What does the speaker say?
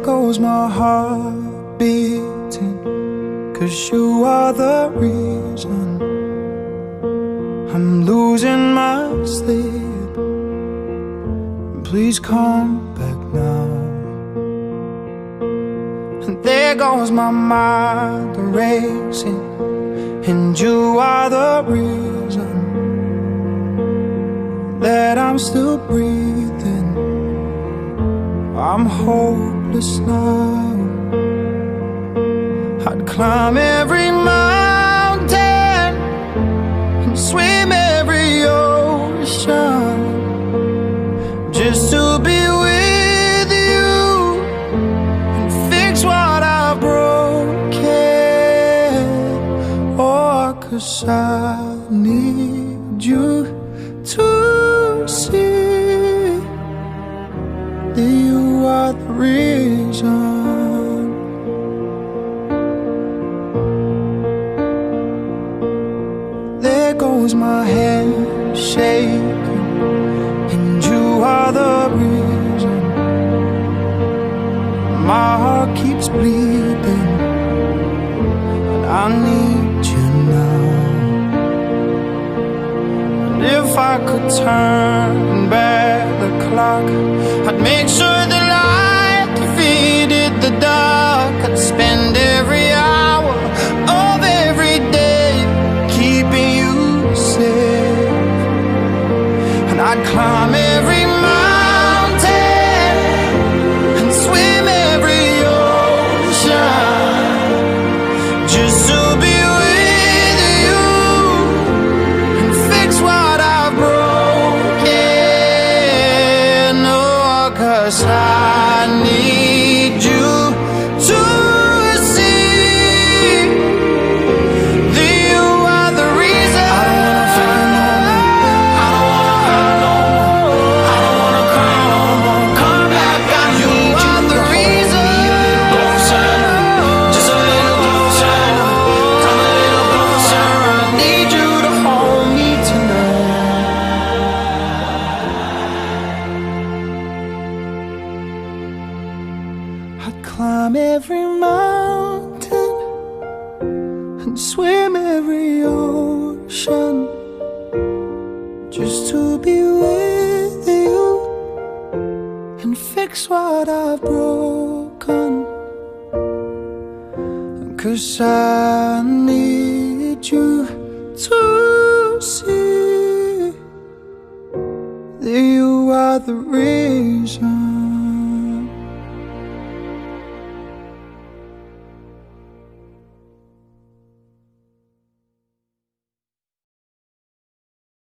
goes my heart beating, 'cause you are the reason I'm losing my sleep. Please come back now. And there goes my mind racing, and you are the reason that I'm still breathing. I'm hopeless now. I'd climb every mountain and swim every ocean just to be with you and fix what I've broken. Oh, 'cause I need you to see that you are the reason. There goes my head shaking, and you are the reason. My heart keeps bleeding, and I need you now. And if I could turn back the clock, I'd make sure the light defeated the dark. I'd spend every hour of every day keeping you safe, and I'd climb every mountain and swim every ocean just to be with you and fix what I've broken. Oh, 'cause I need you to see that you are the reason. I don't wanna cry no more. Come back, I need you the reason. Closer, just a little closer. Come a little closer. I need you to hold me tonight. I'd climb every mountain and swim every ocean just to be with you and fix what I've broken. 'Cause I need you to see that you are the reason.